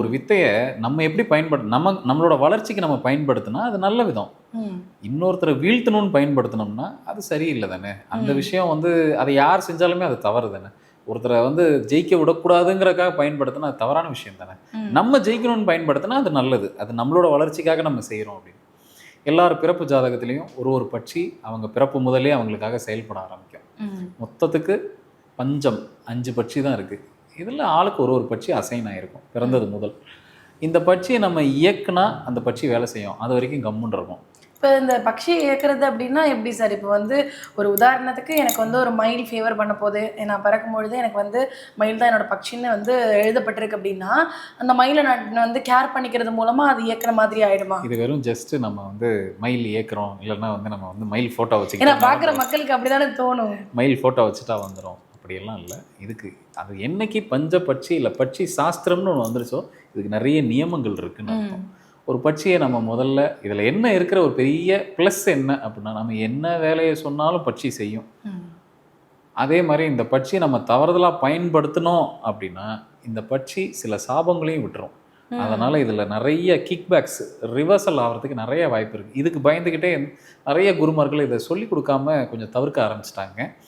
ஒரு வித்தைய நம்ம எப்படி நம்மளோட வளர்ச்சிக்கு நம்ம பயன்படுத்தினா அது நல்ல விதம். ம். இன்னொருத்தரை வீழ்த்தணும்னு பயன்படுத்தினோம்னா அது சரியில்லை தானே. அந்த ம். விஷயம் வந்து அதை யார் செஞ்சாலுமே அது தவறு தானே. ஒருத்தரை வந்து ஜெயிக்க விடக்கூடாதுங்கிறதுக்காக பயன்படுத்தினா அது தவறான விஷயம் தானே. ம். நம்ம ஜெயிக்கணும்னு பயன்படுத்தினா அது நல்லது. அது நம்மளோட வளர்ச்சிக்காக நம்ம செய்கிறோம் அப்படின்னு. எல்லார் பிறப்பு ஜாதகத்திலையும் ஒரு பட்சி அவங்க பிறப்பு முதலே அவங்களுக்காக செயல்பட ஆரம்பிக்கும். ம். மொத்தத்துக்கு பஞ்சம் 5 பட்சி தான் இருக்குது. இதில் ஆளுக்கு ஒரு பட்சி அசைன் ஆகிருக்கும் பிறந்தது முதல். இந்த பட்சியை நம்ம இயக்குனா அந்த பட்சி வேலை செய்யும். அது வரைக்கும் கம்முன்னு இருக்கும். இப்போ இந்த பக்ஷி இயக்குறது அப்படின்னா எப்படி சார்? இப்போ வந்து ஒரு உதாரணத்துக்கு எனக்கு வந்து ஒரு மயில் ஃபேவர் பண்ண போது, நான் பிறக்கும் பொழுது எனக்கு வந்து மயில் தான் என்னோட பக்ஷின்னு வந்து எழுதப்பட்டிருக்கு அப்படின்னா, அந்த மயிலை நான் வந்து கேர் பண்ணிக்கிறது மூலமாக அது இயக்குற மாதிரி ஆயிடுமா? இது வெறும் ஜஸ்ட் நம்ம வந்து மயில் இயக்குறோம், இல்லைன்னா வந்து நம்ம வந்து மயில் ஃபோட்டோ ஏன்னா வச்சுக்கிட்டா பார்க்குற மக்களுக்கு அப்படிதானே தோணும். மயில் ஃபோட்டோ வச்சுட்டா வந்துடும் அப்படியெல்லாம் இல்லை. இதுக்கு அது என்னைக்கு பஞ்ச பட்சி இல்லை பட்சி சாஸ்திரம்னு ஒன்று வந்துருச்சோ இதுக்கு நிறைய நியமங்கள் இருக்குன்னு அர்த்தம். ஒரு பட்சியை நம்ம முதல்ல இதில் என்ன இருக்கிற ஒரு பெரிய ப்ளஸ் என்ன அப்படின்னா, நம்ம என்ன வேலையை சொன்னாலும் பட்சி செய்யும். அதே மாதிரி இந்த பட்சியை நம்ம தவறுதலாக பயன்படுத்தணும் அப்படின்னா இந்த பட்சி சில சாபங்களையும் விட்டுரும். அதனால் இதில் நிறைய கிக்பேக்ஸ் ரிவர்சல் ஆகிறதுக்கு நிறைய வாய்ப்பு இருக்குது. இதுக்கு பயந்துக்கிட்டே நிறைய குருமார்கள் இதை சொல்லி கொடுக்காம கொஞ்சம் தவிர்க்க ஆரம்பிச்சிட்டாங்க.